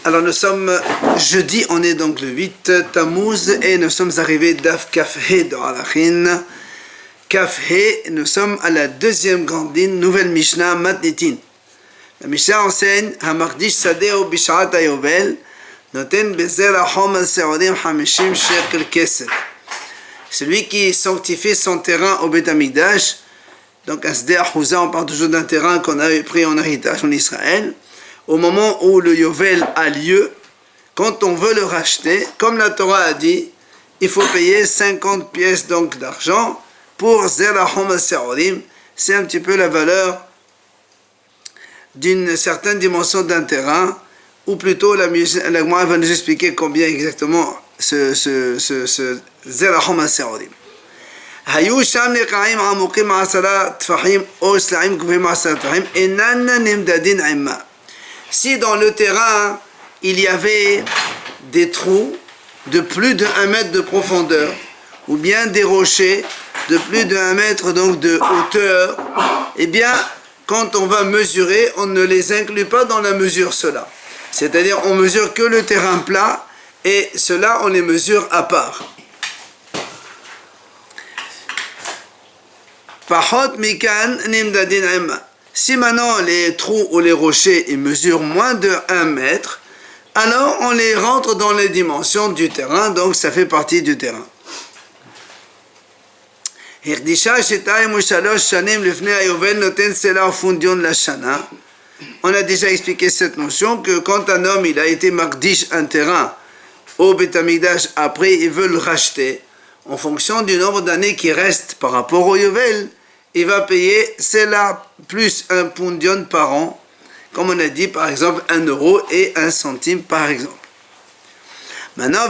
Alors nous sommes jeudi, on est donc le 8 Tammuz et nous sommes arrivés d'Af Kaf He dans Arachin. Kaf He, nous sommes à la deuxième grande ligne, nouvelle Mishnah Matnitin. La Mishnah enseigne Hamakdish Sadeo Bishat Ayovel Noten Bezer Ahom Al Seodim Hamishim Shekel Kesef. Celui qui sanctifie son terrain au Beth Amikdash, donc à Sdeh Ahouza, on parle toujours d'un terrain qu'on avait pris en héritage en Israël. Au moment où le Yovel a lieu, quand on veut le racheter, comme la Torah a dit, il faut payer 50 pièces donc d'argent pour Zerahom al-Seorim. C'est un petit peu la valeur d'une certaine dimension d'un terrain, ou plutôt la Gemara va nous expliquer combien exactement ce Zerahom al-Seorim. היו שם נקעים עמוקים 10 טפחים או סלעים גבוהים 10 טפחים אינן נמדדין עמה. Si dans le terrain, il y avait des trous de plus de 1 mètre de profondeur, ou bien des rochers de plus de 1 mètre donc de hauteur, eh bien, quand on va mesurer, on ne les inclut pas dans la mesure cela. C'est-à-dire, on mesure que le terrain plat, et cela, on les mesure à part. Pahot mikan nimdadin emma. Si maintenant les trous ou les rochers ils mesurent moins de 1 mètre, alors on les rentre dans les dimensions du terrain, donc ça fait partie du terrain. On a déjà expliqué cette notion que quand un homme il a été makdish un terrain au Beth Amikdash, après il veut le racheter, en fonction du nombre d'années qui reste par rapport au Yovel, il va payer cela plus un pundion par an, comme on a dit par exemple 1 euro et 1 centime par exemple. Maintenant,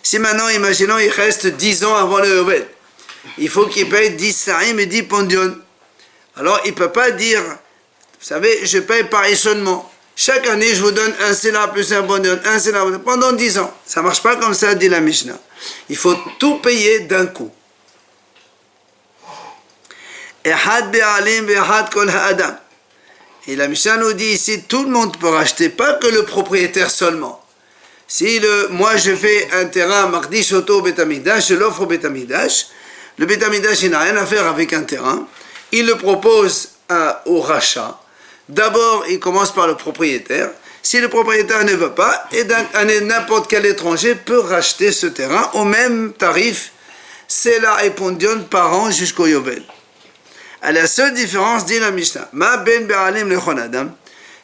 si maintenant, imaginons, il reste 10 ans avant le Yovel, il faut qu'il paye 10 saïm et 10 pundion. Alors il ne peut pas dire, vous savez, je paye par échelonnement. Chaque année, je vous donne un séla plus un pundion, un séla pendant 10 ans. Ça ne marche pas comme ça, dit la Mishnah. Il faut tout payer d'un coup. Et la Mishnah nous dit ici, tout le monde peut racheter, pas que le propriétaire seulement. Si moi je fais un terrain Makdish Oto Beth Amikdash, je l'offre au Beth Amikdash, le Beth Amikdash n'a rien à faire avec un terrain, il le propose au rachat. D'abord, il commence par le propriétaire. Si le propriétaire ne veut pas, et n'importe quel étranger peut racheter ce terrain au même tarif, c'est la pundion par an jusqu'au Yovel. À la seule différence, dit la Mishnah, Ma ben be'alim lechon adam.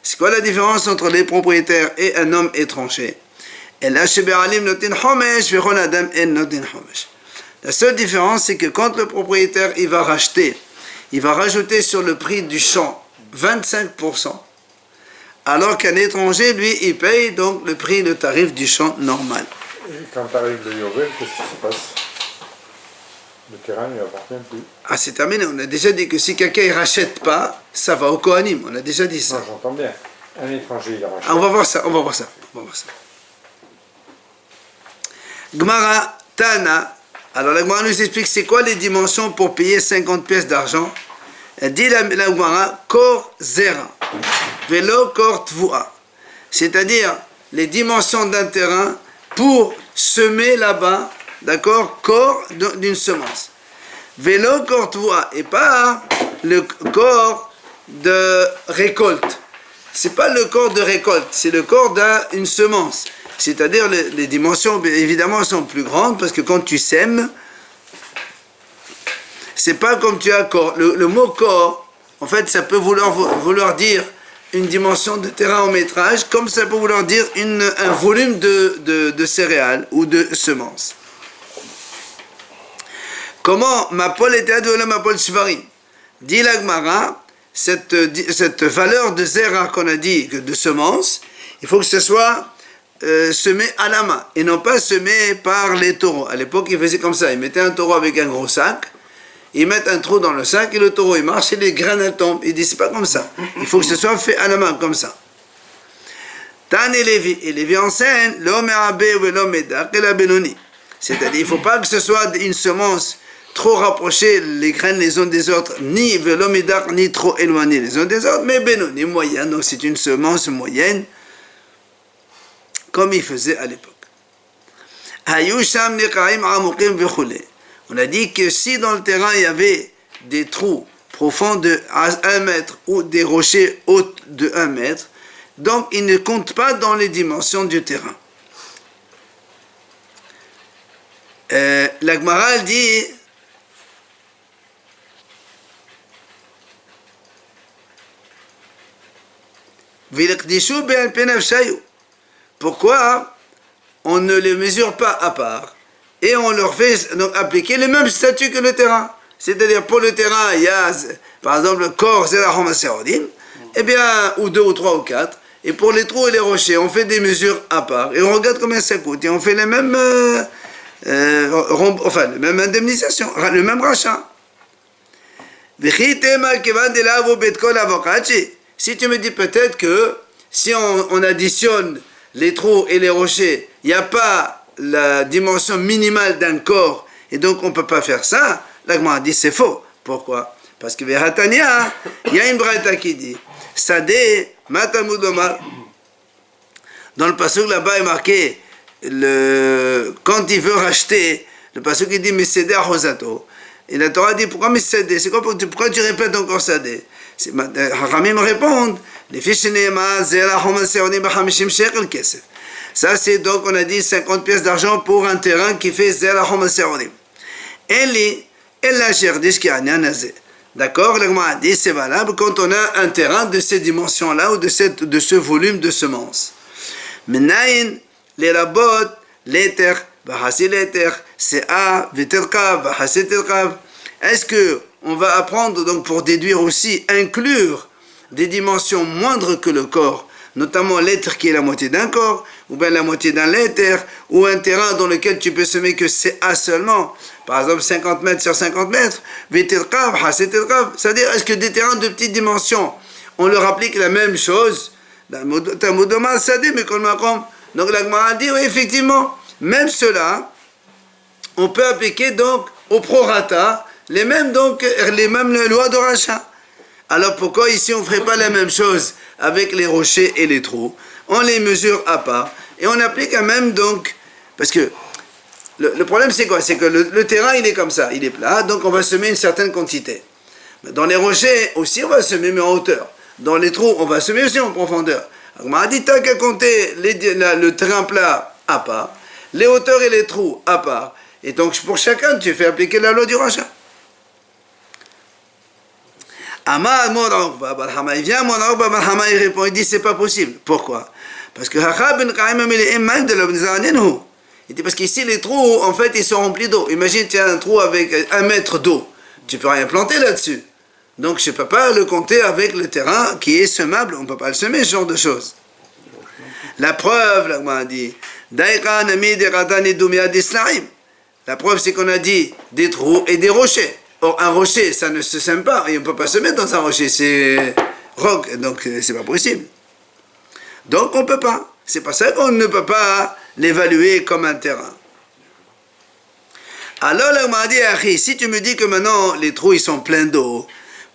C'est quoi la différence entre les propriétaires et un homme étranger? Et là, chez be'alim notin homesh, vechon adam en notin homesh. La seule différence, c'est que quand le propriétaire il va racheter, il va rajouter sur le prix du champ 25%, alors qu'un étranger, lui, il paye donc le prix, le tarif du champ normal. Et quand arrive le Yovel, qu'est-ce qui se passe? Le terrain ne lui appartient plus. Ah, c'est terminé. On a déjà dit que si quelqu'un ne rachète pas, ça va au Kohanim. On a déjà dit ça. Non, j'entends bien. Un étranger, il rachète. Ah, on va voir ça. Gemara Tana. Alors la Gemara nous explique c'est quoi les dimensions pour payer 50 pièces d'argent. Elle dit la Gemara, Kor Zera, Velo Kor Tvua. C'est-à-dire les dimensions d'un terrain pour semer là-bas, d'accord, corps d'une semence. Velo Kor Tvua, et pas le corps de récolte. C'est pas le corps de récolte, c'est le corps d'une semence. C'est-à-dire les dimensions, évidemment, sont plus grandes parce que quand tu sèmes, c'est pas comme tu as corps. Le mot corps, en fait, ça peut vouloir dire une dimension de terrain en métrage, comme ça peut vouloir dire un volume de céréales ou de semences. Comment Mapol était de Mapol Shvarim? Dit la Gemara, cette valeur de zera qu'on a dit, de semences, il faut que ce soit semé à la main et non pas semé par les taureaux. À l'époque, ils faisaient comme ça. Ils mettaient un taureau avec un gros sac. Ils mettent un trou dans le sac et le taureau il marche et les graines elles tombent. Ils disent c'est pas comme ça. Il faut que ce soit fait à la main comme ça. Tan et Lévi enseigne l'homme abe ou l'homme edak et la benoni. C'est-à-dire il ne faut pas que ce soit une semence trop rapprocher les graines les unes des autres, ni velomidar, ni trop éloigner les unes des autres, mais benoni, moyen, donc c'est une semence moyenne, comme il faisait à l'époque. On a dit que si dans le terrain il y avait des trous profonds de 1 mètre ou des rochers hauts de 1 mètre, donc ils ne comptent pas dans les dimensions du terrain. La Gemara dit pourquoi on ne les mesure pas à part et on leur fait donc appliquer le même statut que le terrain. C'est-à-dire pour le terrain, il y a par exemple le corps, et bien, ou 2 ou 3 ou 4. Et pour les trous et les rochers, on fait des mesures à part et on regarde combien ça coûte et on fait les mêmes, la même indemnisation, le même rachat. Si tu me dis peut-être que si on additionne les trous et les rochers, il n'y a pas la dimension minimale d'un corps et donc on ne peut pas faire ça, la Gemara dit c'est faux. Pourquoi? Parce que Vehatania, il y a une braïta qui dit Sadeh Matamud Omar. Dans le pasuk là-bas est marqué quand il veut racheter, le pasuk il dit Misedeh Ahozato. Et la Torah dit pourquoi Misedeh? C'est quoi pourquoi tu répètes encore Sadeh? Haramim répondent les fiches Neema Zera Homaseoni Bachamishim Shekel Kesef. Ça c'est donc on a dit 50 pièces d'argent pour un terrain qui fait Zera Homaseoni. Eli Ella Sherdish Ki Anyan Azeh. D'accord, le Gemara dit c'est valable quand on a un terrain de ces dimensions-là ou de ce volume de semences. Menaïn, les rabot, l'éther, bahasi l'éther, c'est a, viterkav, bahasi terkav. Est-ce que on va apprendre donc pour déduire aussi, inclure des dimensions moindres que le corps, notamment l'éther qui est la moitié d'un corps, ou bien la moitié d'un l'éther, ou un terrain dans lequel tu peux semer que c'est a seulement. Par exemple, 50 mètres sur 50 mètres, c'est-à-dire, est-ce que des terrains de petite dimension, on leur applique la même chose? Donc la Gemara dit, oui, effectivement, même cela, on peut appliquer donc au prorata les mêmes lois de rachat. Alors pourquoi ici on ne ferait pas la même chose avec les rochers et les trous? On les mesure à part et on applique à même donc, parce que le problème c'est quoi? C'est que le terrain il est comme ça, il est plat, donc on va semer une certaine quantité. Dans les rochers aussi on va semer mais en hauteur. Dans les trous on va semer aussi en profondeur. On m'a dit t'as qu'à compter le terrain plat à part, les hauteurs et les trous à part. Et donc pour chacun tu fais appliquer la loi du rachat. Amar Morarba Barhama, il vient Morarba Barhama, il répond, il dit c'est pas possible. Pourquoi? Parce que il dit parce qu'ici les trous en fait ils sont remplis d'eau. Imagine tu as un trou avec 1 mètre d'eau, tu peux rien planter là-dessus. Donc je ne peux pas le compter avec le terrain qui est semable, on ne peut pas le semer ce genre de choses. La preuve, là, on a dit, la preuve c'est qu'on a dit des trous et des rochers. Or, un rocher, ça ne se sème pas, et on ne peut pas se mettre dans un rocher, c'est roc, donc c'est pas possible. Donc on ne peut pas. C'est pas ça qu'on ne peut pas l'évaluer comme un terrain. Alors là, on m'a dit, si tu me dis que maintenant les trous ils sont pleins d'eau,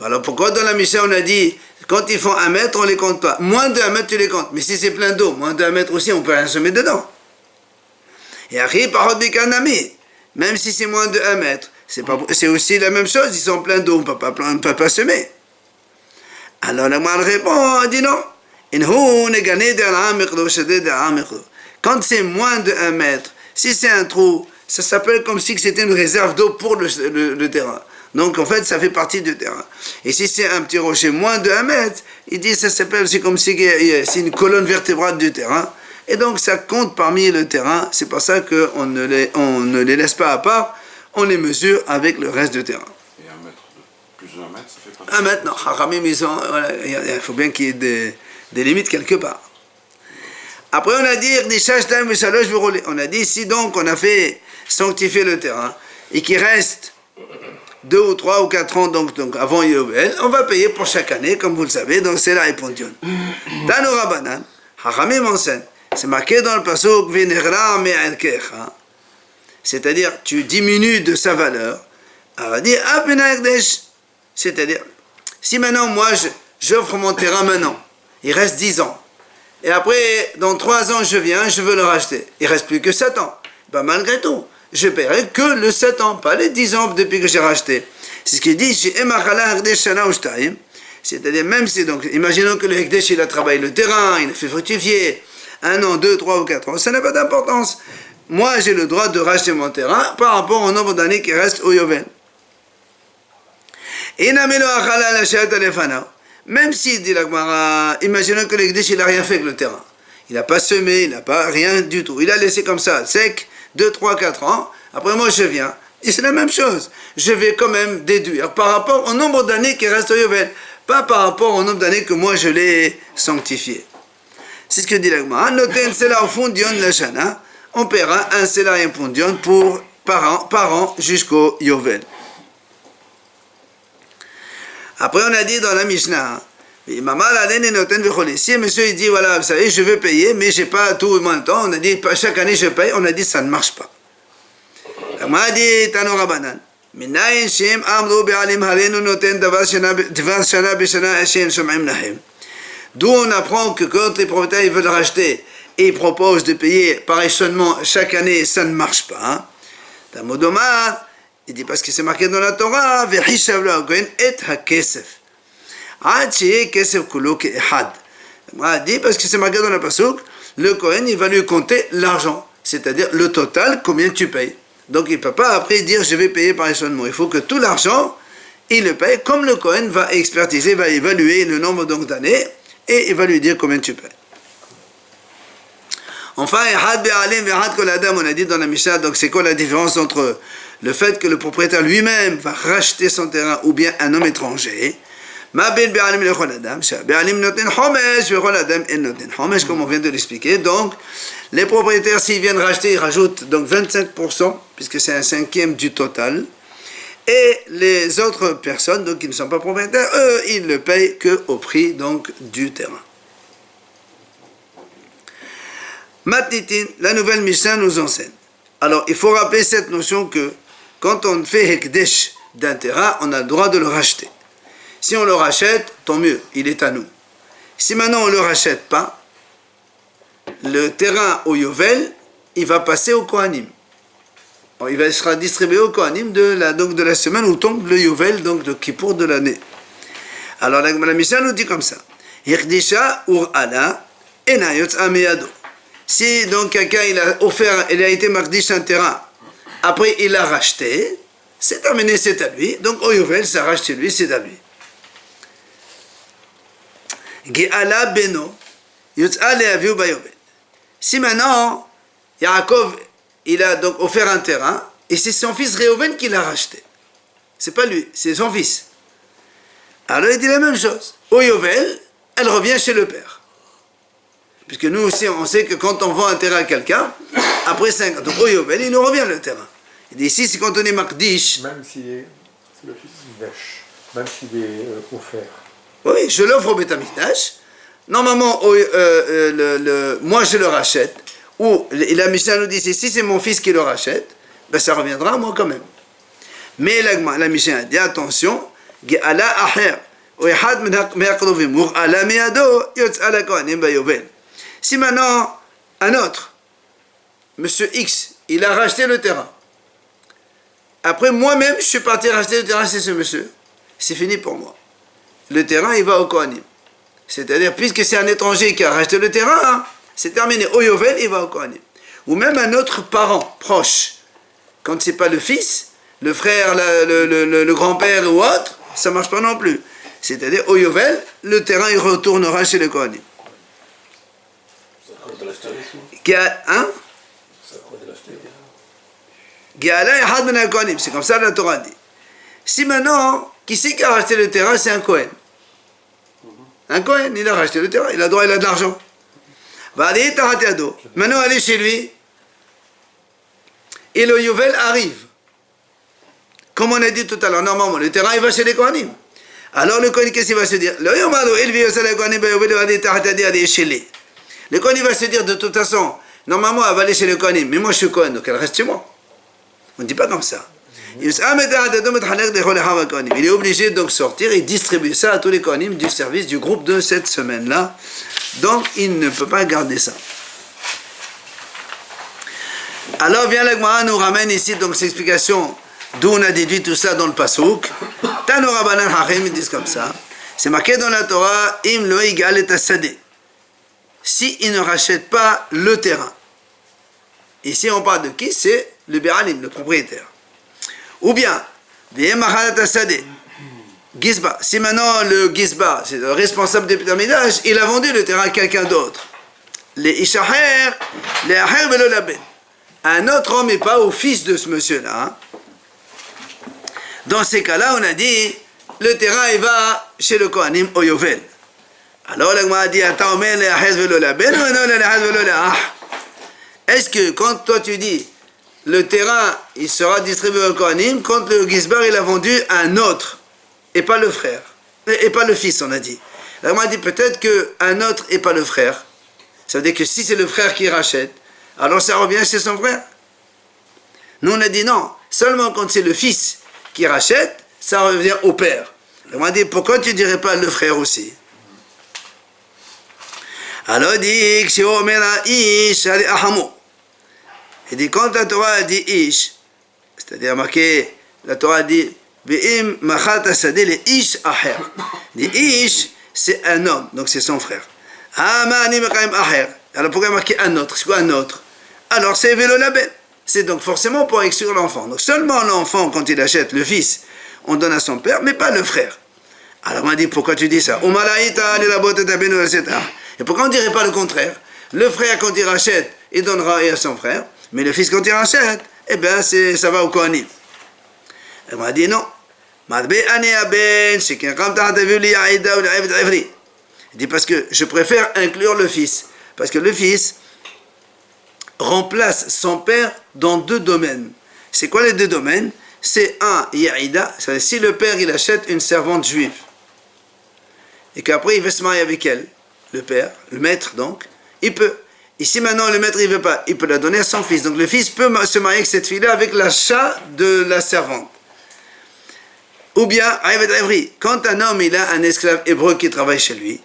alors pourquoi dans la Mishnah on a dit, quand ils font 1 mètre, on ne les compte pas. Moins de 1 mètre, tu les comptes. Mais si c'est plein d'eau, moins de 1 mètre aussi, on peut rien semer dedans. Et après, par même si c'est moins de 1 mètre, c'est aussi la même chose, ils sont pleins d'eau, on ne peut pas semer. Alors la Gemara répond, elle dit non. Quand c'est moins de 1 mètre, si c'est un trou, ça s'appelle comme si c'était une réserve d'eau pour le terrain. Donc en fait, ça fait partie du terrain. Et si c'est un petit rocher moins de 1 mètre, il dit ça s'appelle aussi comme si c'est une colonne vertébrale du terrain. Et donc ça compte parmi le terrain. C'est pour ça qu'on ne les laisse pas à part. On les mesure avec le reste du terrain. Et 1 mètre, plus de 1 mètre, ça fait pas... 1 mètre, non. Haramim, il faut bien qu'il y ait des limites quelque part. Après, on a dit, on a dit, si donc on a fait sanctifier le terrain, et qu'il reste 2 ou 3 ou 4 ans, donc avant Yovel, on va payer pour chaque année, comme vous le savez, donc c'est la répondion. Dans le Rabbanan, Haramim enseigne, c'est marqué dans le pasuk, Vinegra me'alkecha. C'est-à-dire, tu diminues de sa valeur Alors, il dit, c'est-à-dire, si maintenant, moi, j'offre mon terrain maintenant, il reste 10 ans, et après, dans 3 ans, je viens, je veux le racheter, il reste plus que 7 ans. Ben, malgré tout, je paierai que le 7 ans, pas les 10 ans depuis que j'ai racheté. C'est ce qu'il dit, c'est-à-dire, même si, donc, imaginons que le Hekdesh, il a travaillé le terrain, il a fait fructifier 1 an, 2, 3 ou 4 ans, ça n'a pas d'importance. Moi, j'ai le droit de racheter mon terrain par rapport au nombre d'années qui reste au Yovel. Même si, dit la Gemara, imaginons que l'Ekdesh, il n'a rien fait avec le terrain. Il n'a pas semé, il n'a pas rien du tout. Il a laissé comme ça, sec, 2, 3, 4 ans. Après, moi, je viens. Et c'est la même chose. Je vais quand même déduire par rapport au nombre d'années qui reste au Yovel. Pas par rapport au nombre d'années que moi, je l'ai sanctifié. C'est ce que dit la Gemara. Noten sela au fondion la shana. On paiera un sela et un fondion par an jusqu'au Yovel. Après, on a dit dans la Mishnah, si monsieur il dit, voilà, vous savez, je veux payer, mais je n'ai pas tout en même temps, on a dit, chaque année je paye, on a dit, ça ne marche pas. On a dit, Tano Rabbanan, d'où on apprend que quand les propriétaires veulent racheter et ils proposent de payer par échelonnement chaque année, ça ne marche pas. Il dit parce que c'est marqué dans la Torah, Vehishav la Kohen et hakesef. Kesef kulo ke'ehad. Il dit parce que c'est marqué dans la Pasuk, le Kohen il va lui compter l'argent, c'est-à-dire le total, combien tu payes. Donc il ne peut pas après dire je vais payer par échelonnement. Il faut que tout l'argent, il le paye, comme le Kohen va expertiser, va évaluer le nombre d'années et il va lui dire combien tu payes. Enfin, on a dit dans la Mishnah, donc c'est quoi la différence entre le fait que le propriétaire lui-même va racheter son terrain ou bien un homme étranger? Comme on vient de l'expliquer. Donc, les propriétaires, s'ils viennent racheter, ils rajoutent donc 25%, puisque c'est un cinquième du total. Et les autres personnes, donc qui ne sont pas propriétaires, eux, ils ne payent qu'au prix donc, du terrain. Matnitin, la nouvelle Mishnah nous enseigne. Alors, il faut rappeler cette notion que quand on fait Hekdesh d'un terrain, on a le droit de le racheter. Si on le rachète, tant mieux, il est à nous. Si maintenant on ne le rachète pas, le terrain au Yovel, il va passer au Kohanim. Il sera distribué au Kohanim de la semaine où tombe le Yovel, donc de Kippour de l'année. Alors la Mishnah nous dit comme ça. Hekdesha ur ala enayot ameyado. Si donc quelqu'un il a été makdish un terrain, après il l'a racheté, c'est terminé, c'est à lui. Donc au Yovel, ça racheté lui, c'est à lui. Ge'ala beno, yutza le'aviu bayovel. Si maintenant, Yaakov, il a donc offert un terrain, et c'est son fils Réhouven qui l'a racheté. C'est pas lui, c'est son fils. Alors il dit la même chose. Au Yovel, elle revient chez le père. Puisque nous aussi, on sait que quand on vend un terrain à quelqu'un, après 5 ans, donc au Yovel, il nous revient le terrain. Il dit ici, c'est quand on est Makdish. Même si c'est le fils d'Idash, même s'il est offert. Oui, je l'offre au Beth Amikdash. Normalement, moi je le rachète. Ou la Mishnah nous dit, si c'est mon fils qui le rachète, ben ça reviendra à moi quand même. Mais la Mishnah dit, attention, si maintenant, un autre, Monsieur X, il a racheté le terrain. Après, moi-même, je suis parti racheter le terrain chez ce monsieur. C'est fini pour moi. Le terrain, il va au Kohanim. C'est-à-dire, puisque c'est un étranger qui a racheté le terrain, hein, c'est terminé. Au Yovel, il va au Kohanim. Ou même un autre parent proche. Quand ce n'est pas le fils, le frère, le grand-père ou autre, ça ne marche pas non plus. C'est-à-dire, au Yovel, le terrain, il retournera chez le Kohanim. Hein? C'est comme ça la Torah dit. Si maintenant, qui c'est qui a racheté le terrain, c'est un Kohen. Un Kohen, il a racheté le terrain, il a droit, il a de l'argent. Maintenant, allez chez lui, et le Yovel arrive. Comme on a dit tout à l'heure, normalement, le terrain, il va chez les Kohanim. Alors le Kohen, qu'est-ce qu'il va se dire? Le Kohen, il va se dire, de toute façon, normalement, elle va aller chez le Kohanim, mais moi, je suis Kohen, donc elle reste chez moi. On ne dit pas comme ça. Il est obligé donc de sortir et distribuer ça à tous les kohanim du service du groupe de cette semaine-là. Donc il ne peut pas garder ça. Alors vient l'Agmara nous ramène ici donc cette explication d'où on a déduit tout ça dans le Passouk. Tano Rabbanan Hachim, ils disent comme ça. C'est marqué dans la Torah, Im lo igal et asadeh. Si il ne rachète pas le terrain. Ici on parle de qui? C'est le Béralim, le propriétaire. Ou bien, Gizba. Si maintenant le Gizba, c'est le responsable du Beit HaMikdash, il a vendu le terrain à quelqu'un d'autre. Les Ishaher, les Aher velo laben. Un autre homme et pas au fils de ce monsieur-là. Hein. Dans ces cas-là, on a dit, le terrain il va chez le Kohanim au Yovel. Alors la Gemara dit, attends, mais les Aher velo laben ou non les Aher velo la. Est-ce que quand toi tu dis, le terrain, il sera distribué au Kohanim quand le Gizbar, il a vendu à un autre, et pas le frère, et pas le fils, on a dit. Alors, on a dit peut-être qu'un autre et pas le frère. Ça veut dire que si c'est le frère qui rachète, alors ça revient chez son frère. Nous, on a dit non, seulement quand c'est le fils qui rachète, ça revient au père. Alors, on a dit pourquoi tu ne dirais pas le frère aussi? Alors, il dit, il dit, quand la Torah a dit Ish, c'est-à-dire marqué, la Torah a dit Ve'im machat asadeh le Ish aher. Il dit Ish, c'est un homme, donc c'est son frère. Ma'ani mekayim aher. Alors pourquoi marqué un autre? C'est quoi un autre? Alors c'est velo laben. C'est donc forcément pour exclure l'enfant. Donc seulement l'enfant, quand il achète le fils, on donne à son père, mais pas le frère. Alors on m'a dit, pourquoi tu dis ça? Et pourquoi on ne dirait pas le contraire? Le frère, quand il rachète, il donnera à son frère. Mais le fils, quand il rachète, eh bien, ça va au Kohanim. Elle m'a dit non. Il dit parce que je préfère inclure le fils. Parce que le fils remplace son père dans deux domaines. C'est quoi les deux domaines? C'est un, Yaïda, c'est-à-dire si le père, il achète une servante juive, et qu'après, il veut se marier avec elle, le père, le maître donc, il peut. Ici maintenant le maître il veut pas, il peut la donner à son fils. Donc le fils peut se marier avec cette fille-là avec l'achat de la servante. Ou bien, quand un homme il a un esclave hébreu qui travaille chez lui,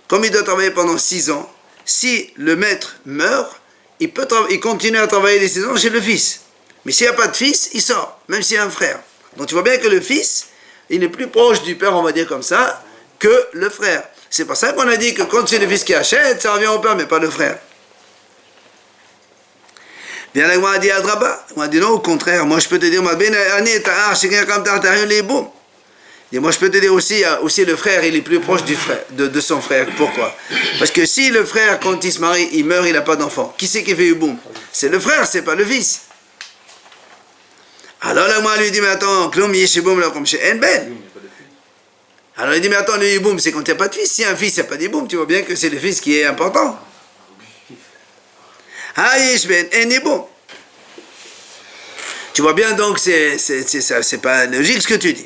comme il doit travailler pendant 6 ans, si le maître meurt, il continue à travailler les 6 ans chez le fils. Mais s'il n'y a pas de fils, il sort, même s'il y a un frère. Donc tu vois bien que le fils, il est plus proche du père, on va dire comme ça, que le frère. C'est pour ça qu'on a dit que quand c'est le fils qui achète, ça revient au père, mais pas le frère. Bien, la Gemara dit Adraba. On a dit non, au contraire. Moi, je peux te dire, moi, je peux te dire aussi le frère, il est plus proche du frère, de son frère. Pourquoi? Parce que si le frère, quand il se marie, il meurt, il n'a pas d'enfant. Qui c'est qui fait Yuboum? C'est le frère, c'est pas le fils. Alors la Gemara lui dit, mais attends, Klum Yeshiboum, là, comme chez Enben. Alors il dit, mais attends, le hiboum, c'est quand il n'y a pas de fils. Si il y a un fils, il n'y a pas d'hiboum. Tu vois bien que c'est le fils qui est important. Tu vois bien donc, c'est pas logique ce que tu dis.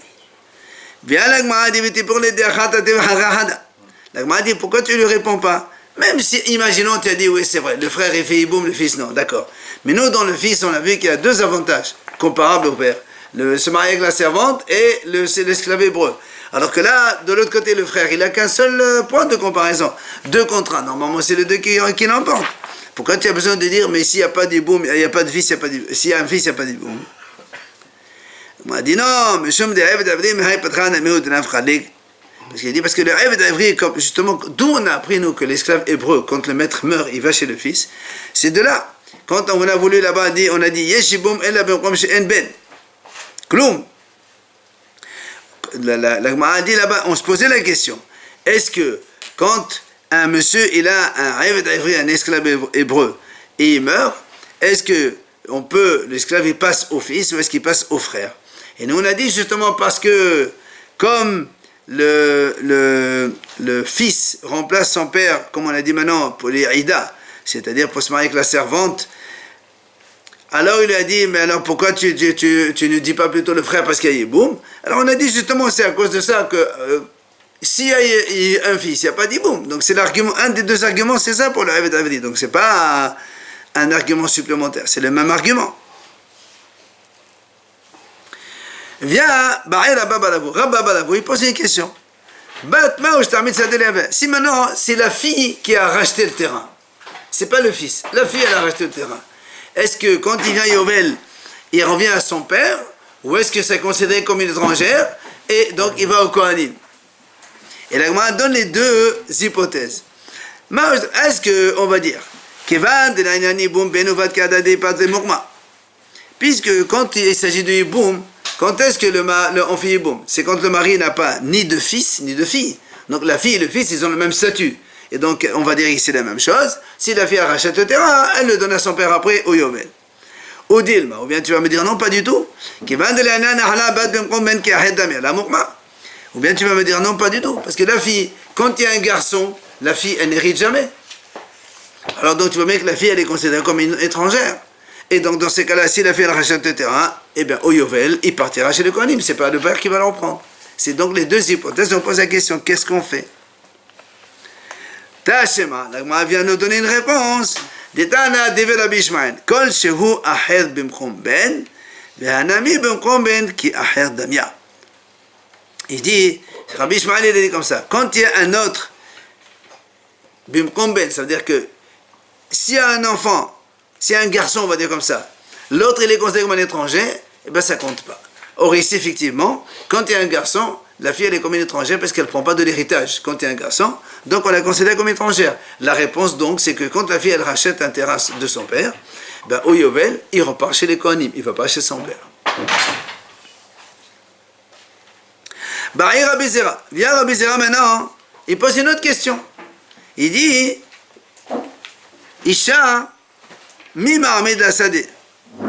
Viens la Gemara dit, pour les la Gemara dit, pourquoi tu ne lui réponds pas? Même si, imaginons, tu as dit, oui, c'est vrai, le frère il fait hiboum, le fils non, d'accord. Mais nous, dans le fils, on a vu qu'il y a deux avantages comparables au père. Se marier avec la servante et l'esclave hébreu. Alors que là, de l'autre côté, le frère, il n'a qu'un seul point de comparaison. 2 contre 1. Normalement, c'est le 2 qui l'emporte. Pourquoi tu as besoin de dire, mais s'il n'y a pas d'hiboum, il n'y a pas de fils, il n'y a pas d'hiboum. S'il y a un fils, il n'y a pas d'hiboum. On m'a dit non, mais je me dis, parce qu'il dit, parce que le rêve d'Avri, justement, d'où on a appris, nous, que l'esclave hébreu, quand le maître meurt, il va chez le fils, c'est de là. Quand on a voulu là-bas, on a dit, Yeshiboum, el ben chez Enben. Kloum. La Gemara dit là-bas, on se posait la question, est-ce que quand un monsieur, il a un rêve d'Avri, un esclave hébreu, et il meurt, est-ce que l'esclave il passe au fils ou est-ce qu'il passe au frère? Et nous on a dit justement parce que comme le fils remplace son père, comme on a dit maintenant pour les Aïda, c'est-à-dire pour se marier avec la servante, alors il lui a dit, mais alors pourquoi tu ne dis pas plutôt le frère parce qu'il y a Yiboum? Alors on a dit justement c'est à cause de ça que s'il y a un fils, il n'y a pas d'Yiboum. Donc c'est l'argument, un des deux arguments, c'est ça pour le Rêve d'Avdi. Donc c'est pas un argument supplémentaire, c'est le même argument. Vient Rabba Balavou, il pose une question. Si maintenant, c'est la fille qui a racheté le terrain, c'est pas le fils, la fille elle a racheté le terrain. Est-ce que quand il vient Yovel, il revient à son père, ou est-ce que c'est considéré comme une étrangère, et donc il va au Kohanim? Et la Gemara donne les deux hypothèses. Est-ce qu'on va dire, puisque quand il s'agit de Yiboum, quand est-ce que on fait Yiboum? C'est quand le mari n'a pas ni de fils ni de fille. Donc la fille et le fils, ils ont le même statut. Et donc on va dire ici la même chose. Si la fille rachète le terrain, elle le donne à son père après au Yovel. Ou Dilma, ou bien tu vas me dire non, pas du tout. Ou bien tu vas me dire non, pas du tout. Parce que la fille, quand il y a un garçon, la fille, elle n'hérite jamais. Alors donc tu vois bien que la fille, elle est considérée comme une étrangère. Et donc dans ces cas-là, si la fille elle rachète le terrain, eh bien au Yovel, il partira chez le Kohanim. C'est pas le père qui va le reprendre. C'est donc les deux hypothèses. On pose la question, qu'est-ce qu'on fait? Tashema, la Gemara vient nous donner une réponse. Detana devela bishmael. Kol shehu aher bimchom ben, vehanami bimchom ben ki aher damia. Il dit, Rabbi Ishmael il dit comme ça. Quand il y a un autre bimchom ben, ça veut dire que s'il y a un enfant, s'il y a un garçon, on va dire comme ça, l'autre il est considéré comme un étranger, eh bien ça compte pas. Or ici, effectivement, quand il y a un garçon, la fille elle est comme une étrangère parce qu'elle ne prend pas de l'héritage quand il y a un garçon, donc on la considère comme étrangère. La réponse donc, c'est que quand la fille elle rachète un terrain de son père, ben, au Yovel, il repart chez les Kohanim, il ne va pas chez son père. Ba'ir Rabbi Zera. Viens Rabbi Zera maintenant, il pose une autre question. Il dit, Isha, mi ma'amed la sadeh.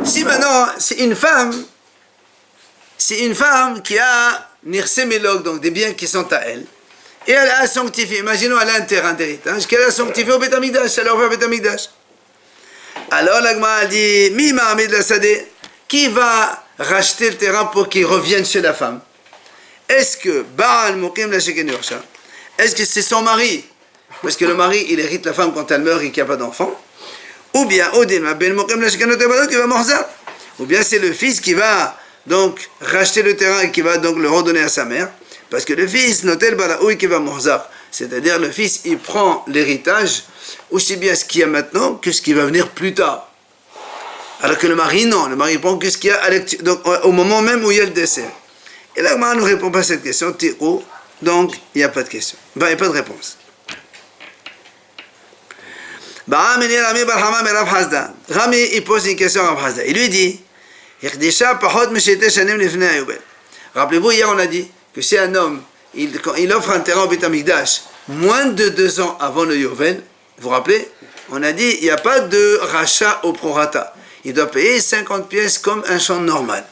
Si maintenant, c'est une femme qui a nirsemelog, donc des biens qui sont à elle, et elle a sanctifié, imaginons elle a un terrain d'héritage, qu'elle a sanctifié au Beth Amikdash, elle a ouvert au Beth Amikdash. Alors la Gemara dit, mi ma'amed la sadeh, qui va racheter le terrain pour qu'il revienne chez la femme? Est-ce que Baal Mokim la Sheken Yorsha, est-ce que c'est son mari? Parce que le mari, il hérite la femme quand elle meurt et qu'il n'y a pas d'enfant. Ou bien, Odin, Ben Mokim la Sheken Yorsha, qui va morza. Ou bien c'est le fils qui va donc racheter le terrain et qui va donc le redonner à sa mère. Parce que le fils, Notel Balaoui qui va morza. C'est-à-dire le fils, il prend l'héritage, aussi bien ce qu'il y a maintenant que ce qui va venir plus tard. Alors que le mari, non. Le mari prend que ce qu'il y a donc, au moment même où il y a le décès. Et là, on ne répond pas à cette question, Tiro, donc il n'y a pas de question. Ben, il n'y a pas de réponse. Rami, il pose une question à Rav Hazda. Il lui dit, rappelez-vous, hier on a dit que si un homme, il offre un terrain au Beth Amikdash moins de 2 ans avant le Yovel, vous vous rappelez, on a dit, il n'y a pas de rachat au prorata. Il doit payer 50 pièces comme un champ normal.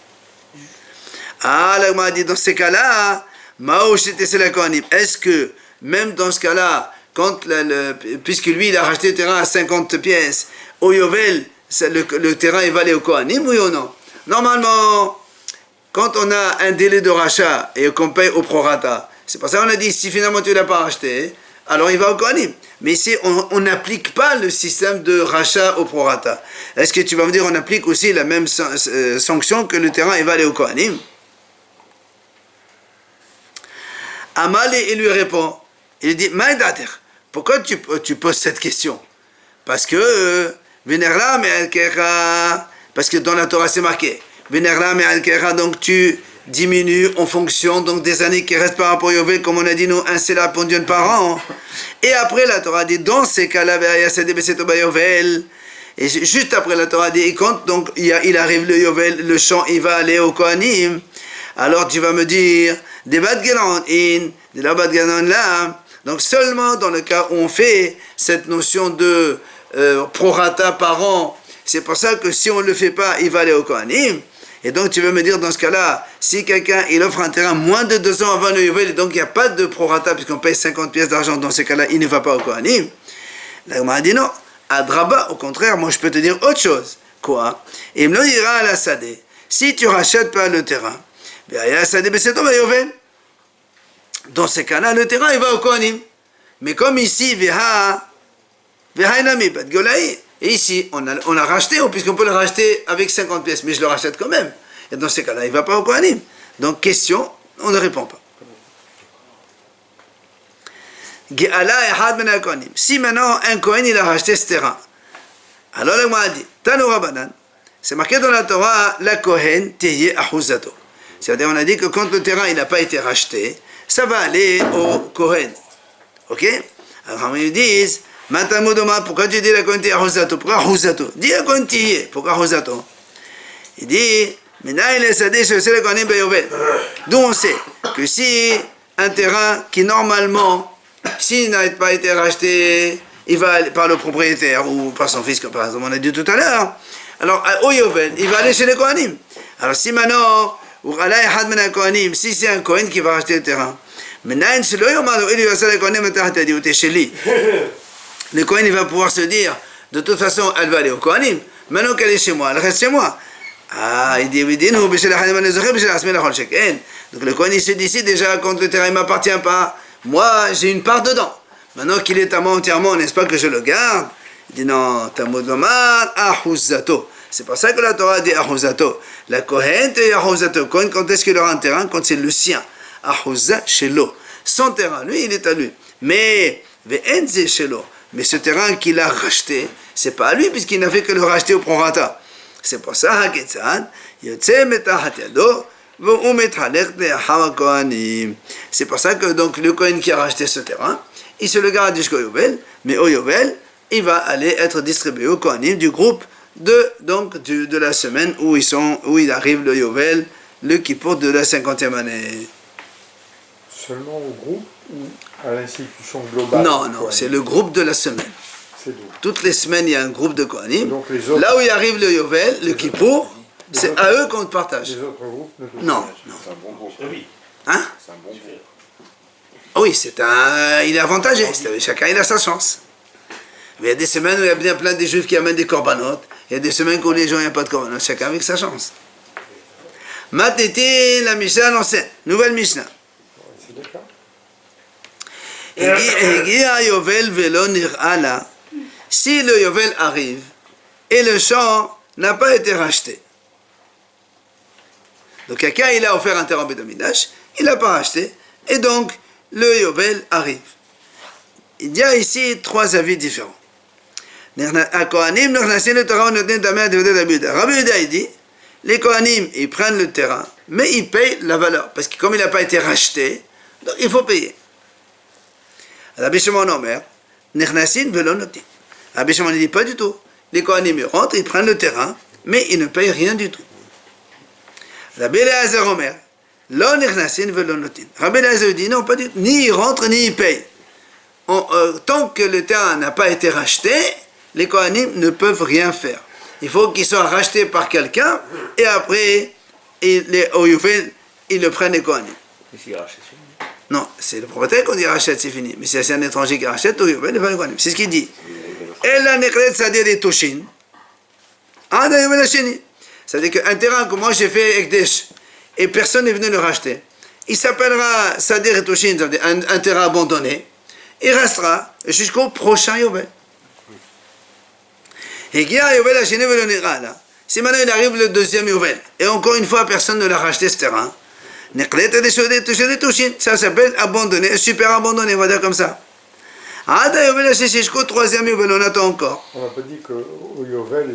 Ah, là, on m'a dit, dans ces cas-là, est-ce que, même dans ce cas-là, quand puisque lui, il a racheté le terrain à 50 pièces, au Yovel, le terrain est valé au Kohanim, oui ou non? Normalement, quand on a un délai de rachat et qu'on paye au prorata, c'est pour ça qu'on a dit, si finalement tu ne l'as pas racheté, alors il va au Kohanim. Mais ici, on n'applique pas le système de rachat au prorata. Est-ce que tu vas me dire, on applique aussi la même sanction que le terrain est valé au Kohanim? Amalé, il lui répond, il dit, Maïdater, pourquoi tu poses cette question? Parce que, parce que dans la Torah c'est marqué, donc tu diminues en fonction donc, des années qui restent par rapport au Yovel, comme on a dit, nous, un séla pondion par an. Et après la Torah dit, dans ces cas-là, et juste après la Torah dit, et quand donc il arrive le Yovel, le champ, il va aller au Kohanim, alors tu vas me dire, des bad galan in, de la bad galan là, donc seulement dans le cas où on fait cette notion de prorata par an, c'est pour ça que si on ne le fait pas, il va aller au Kohanim. Et donc tu veux me dire dans ce cas-là, si quelqu'un il offre un terrain moins de 2 ans avant le Yovel, et donc il n'y a pas de prorata puisqu'on paye 50 pièces d'argent, dans ces cas-là, il ne va pas au Kohanim. Là, on m'a dit non. À Draba, au contraire, moi je peux te dire autre chose. Quoi? Il me le dira à la Sadeh. Si tu rachètes pas le terrain, dans ces cas-là, le terrain il va au Kohanim. Mais comme ici, et ici, on a racheté, puisqu'on peut le racheter avec 50 pièces, mais je le rachète quand même. Et dans ces cas-là, il ne va pas au Kohanim. Donc, question, on ne répond pas. Si maintenant un Kohen il a racheté ce terrain, alors le Gemara dit, Tanu Rabbanan, c'est marqué dans la Torah, la Kohen teye ahuzato. C'est-à-dire, on a dit que quand le terrain il n'a pas été racheté, ça va aller au Kohen. Ok? Alors, ils disent, Matamudoma, pourquoi tu dis la Kohen teye ahuzato? Pourquoi ahuzato? Dis la Kohen teye, pourquoi ahuzato? Il dit, d'où on sait que si un terrain qui normalement, s'il n'a pas été racheté, il va aller par le propriétaire ou par son fils, comme par exemple on a dit tout à l'heure, alors au Yovel, il va aller chez les Kohanim. Alors si maintenant, si c'est un Kohen qui va racheter le terrain, le Kohen il va pouvoir se dire, de toute façon elle va aller au Kohanim, maintenant qu'elle est chez moi, elle reste chez moi. Ah, il dit, donc le Kohen il se décide déjà quand le terrain ne m'appartient pas, moi j'ai une part dedans. Maintenant qu'il est à moi entièrement, n'est-ce pas que je le garde? Il dit non, c'est pour ça que la Torah dit ahuzato. La Kohen te ahuzato. Quand est-ce qu'il aura un terrain? Quand c'est le sien. Ahuzat shelo. Son terrain, lui il est à lui. Mais ve'enze shelo. Mais ce terrain qu'il a racheté, c'est pas à lui puisqu'il n'a fait que le racheter au prorata. C'est pour ça, c'est pour ça que donc le Kohen qui a racheté ce terrain, il se le garde jusqu'au Yovel, mais au Yovel, il va aller être distribué au Kohanim du groupe de la semaine où il arrive le Yovel, le Kippour de la 50e année. Seulement au groupe ou à l'institution globale? Non, c'est le groupe de la semaine. Toutes les semaines, il y a un groupe de Kohanim. Là où il arrive le Yovel, le Kippour, c'est à eux qu'on partage. Les autres groupes ne Non. C'est un bon groupe. Hein? C'est un bon groupe. Oui, il est avantagé. Chacun il a sa chance. Mais il y a des semaines où il y a bien plein de juifs qui amènent des corbanotes. Il y a des semaines où les gens n'ont pas de corbanotes. Chacun avec sa chance. Matete, la Mishnah l'enseigne. Nouvelle Mishnah. Si le Yovel arrive et le champ n'a pas été racheté. Donc quelqu'un il a offert un terrain au Beit Hamikdash, il n'a pas racheté, et donc le Yovel arrive. Il y a ici trois avis différents. Rabbi Yehuda dit, les Kohanim ils prennent le terrain, mais ils payent la valeur, parce que comme il n'a pas été racheté, donc il faut payer. Rabbi Shimon Omer, Nechnasin velo notin. Rabbi Shimon ne dit pas du tout. Les Kohanim rentrent, ils prennent le terrain, mais ils ne payent rien du tout. Rabbi Eliezer Omer, lo nechnasin velo notin. Rabbi Eliezer dit non, pas du tout. Ni ils rentrent, ni ils payent. Tant que le terrain n'a pas été racheté, les Kohanim ne peuvent rien faire. Il faut qu'il soit racheté par quelqu'un, et après, au Yovel, ils le prennent les Kohanim. Non, c'est le propriétaire qu'on dit rachète, c'est fini. Mais si c'est un étranger qui rachète, au Yovel, il va le Kohanim. C'est ce qu'il dit. C'est-à-dire qu'un terrain que moi j'ai fait Ekdesh et personne n'est venu le racheter, il s'appellera Sadir et Toshin, c'est-à-dire un terrain abandonné, il restera jusqu'au prochain Yovel. Si maintenant il arrive le deuxième Yovel, et encore une fois personne ne l'a racheté ce terrain, ça s'appelle abandonné, super abandonné, on va dire comme ça. Jusqu'au troisième Yovel, on attend encore. On n'a pas dit qu'au Yovel,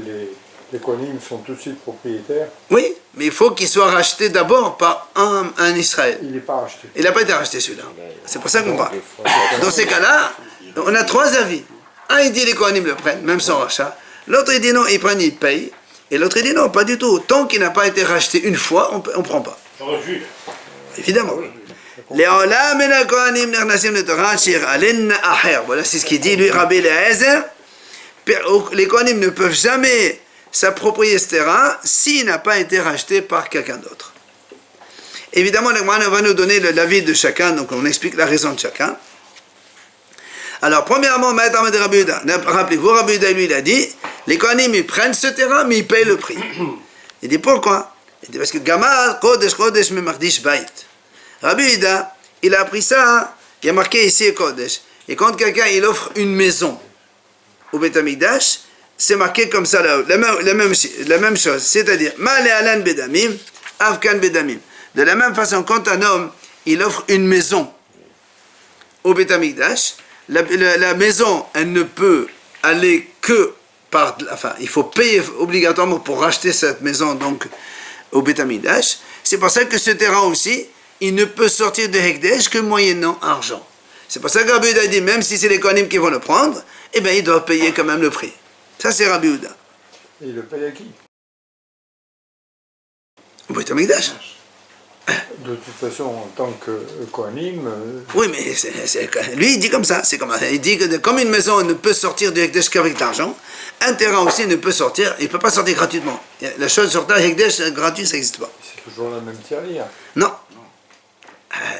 les Kohanim sont tout de suite propriétaires. Oui, mais il faut qu'il soit racheté d'abord par un Israël. Il n'est pas racheté. Il n'a pas été racheté celui-là. C'est pour ça qu'on parle. Dans ces cas-là, on a trois avis. Un, il dit les Kohanim le prennent, même sans rachat. L'autre, il dit non, ils prennent, ils payent. Et l'autre, il dit non, pas du tout. Tant qu'il n'a pas été racheté une fois, on ne prend pas. Évidemment. Voilà, c'est ce qu'il dit, lui, Rabbi Eliezer. Les Kohanim ne peuvent jamais s'approprier ce terrain s'il n'a pas été racheté par quelqu'un d'autre. Évidemment, le Gemara va nous donner l'avis de chacun, donc on explique la raison de chacun. Alors, premièrement, rappelez-vous, Rabbi Yehuda, lui, il a dit, les Kohanim, ils prennent ce terrain, mais ils payent le prix. Il dit, pourquoi? Il dit, parce que Gamal, Kodesh, Kodesh, Memardish, Bait. Rabbi Yehuda, il a appris ça, il y a marqué ici Kodesh. Et quand quelqu'un, il offre une maison au Beit Hamikdash, c'est marqué comme ça là-haut, la même chose, c'est-à-dire, Ma le'alan bedamim, avkan bedamim. De la même façon, quand un homme, il offre une maison au Beth Amikdash, la maison, elle ne peut aller que par... Enfin, il faut payer obligatoirement pour racheter cette maison, donc, au Beth Amikdash. C'est pour ça que ce terrain aussi, il ne peut sortir de Hekdesh que moyennant argent. C'est pour ça que Rabbi Yehuda dit, même si c'est les Kohanim qui vont le prendre, eh bien, ils doivent payer quand même le prix. Ça, c'est Rabbi Yehuda. Et il le paye à qui? Au Beth Amikdash. De toute façon, en tant que Kohanim... Oui, mais lui, il dit comme ça. C'est comme, il dit que comme une maison ne peut sortir du Hekdesh qu'avec l'argent, un terrain aussi ne peut sortir, il ne peut pas sortir gratuitement. La chose sur le Hekdesh gratuit, ça n'existe pas. C'est toujours la même tirelire. Non.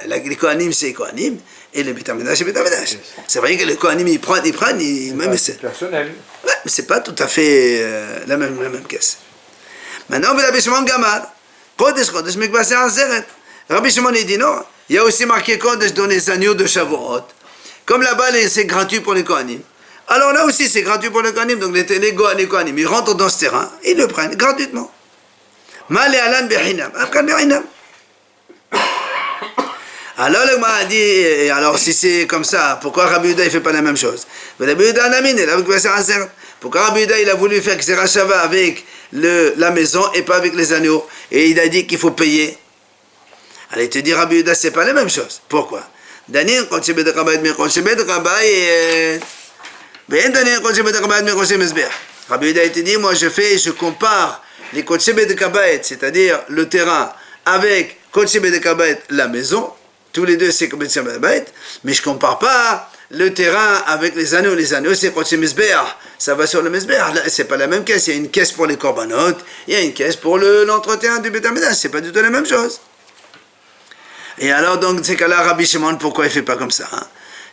Les Kohanim, c'est les Kohanim, et les Beth Amikdash, c'est Beth Amikdash. C'est vrai que les Kohanim, ils prennent, même c'est personnel. Ouais, mais c'est pas tout à fait la même caisse. Maintenant, on veut Rabbi Shimon Gamar. Kodesh, Kodesh, Mikvaseh Azeret. Rabbi Shimon, il dit non. Il y a aussi marqué Kodesh dans les agneaux de Shavuot. Comme là-bas, c'est gratuit pour les Kohanim. Alors là aussi, c'est gratuit pour les Kohanim. Donc les Kohanim, ils rentrent dans ce terrain, ils le prennent gratuitement. Malé Alan Behinam. Afkan Behinam. Alors le Gemara a dit, alors si c'est comme ça, pourquoi Rabbi Yehuda il fait pas la même chose? Rabbi Yehuda pourquoi Rabbi Yehuda il a voulu faire Xera Shava avec la maison et pas avec les agneaux? Et il a dit qu'il faut payer. Alors il te dit Rabbi Yehuda c'est pas la même chose. Pourquoi? Daniel quand c'est Bedrabayt mais quand c'est Bedrabayt ben Daniel quand c'est Bedrabayt mais quand c'est Mesber. Rabbi Yehuda il te dit moi je compare les Kodesh Bedrabayt, c'est-à-dire le terrain avec Kodesh Bedrabayt la maison. Tous les deux, c'est comme Kodesh Bedrabayt, mais je ne compare pas le terrain avec les anneaux. Les anneaux, c'est Kodesh Mesbeach. Ça va sur le Mesbeach. Ce n'est pas la même caisse. Il y a une caisse pour les korbanot, il y a une caisse pour l'entretien du Beth Amikdash. Ce n'est pas du tout la même chose. Et alors, donc, dans ces cas-là, Rabbi Shimon, pourquoi il ne fait pas comme ça?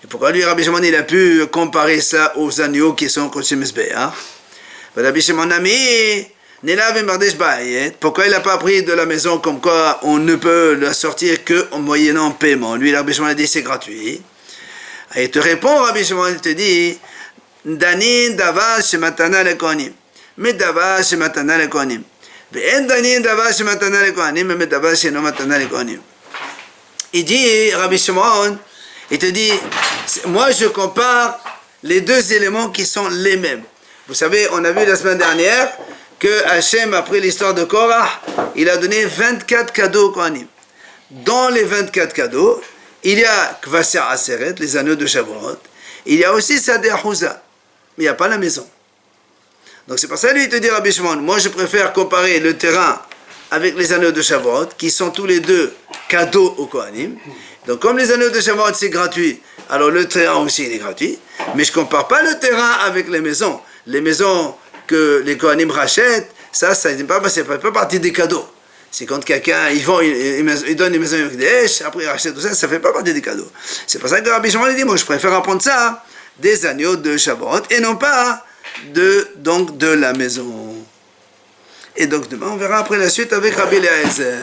Et pourquoi lui, Rabbi Shimon, il a pu comparer ça aux agneaux qui sont Kodesh Mesbeach? Rabbi Shimon a mis... Pourquoi il n'a pas pris de la maison comme quoi on ne peut la sortir qu'en moyennant paiement? Lui, Rabbi Shimon a dit c'est gratuit. Et il te répond, Rabbi Shimon, il te dit Danin dava shematana le kohanim. Mais dava shematana le kohanim. Ve'en danin dava shematana le kohanim, mais dava sheno matana le kohanim. Il dit, Rabbi Shimon, il te dit moi je compare les deux éléments qui sont les mêmes. Vous savez, on a vu la semaine dernière que Hachem, après l'histoire de Korah, il a donné 24 cadeaux au Kohanim. Dans les 24 cadeaux, il y a Kvasser Aseret, les anneaux de Shavuot. Il y a aussi Sadeh Houza, mais il n'y a pas la maison. Donc c'est pour ça lui, il te dit, Rabbi Shimon, moi je préfère comparer le terrain avec les anneaux de Shavuot, qui sont tous les deux cadeaux au Kohanim. Donc comme les anneaux de Shavuot c'est gratuit, alors le terrain aussi il est gratuit, mais je ne compare pas le terrain avec les maisons. Les maisons que les Kohanim rachètent, ça n'est pas partie des cadeaux. C'est quand quelqu'un, il donne une maison avec des hèches, après il rachète tout ça, ça ne fait pas partie des cadeaux. C'est pour ça que Rabbi Shimon dit, moi je préfère apprendre ça des agneaux de Shavuot et non pas de la maison. Et donc demain on verra après la suite avec Rabbi Eliezer.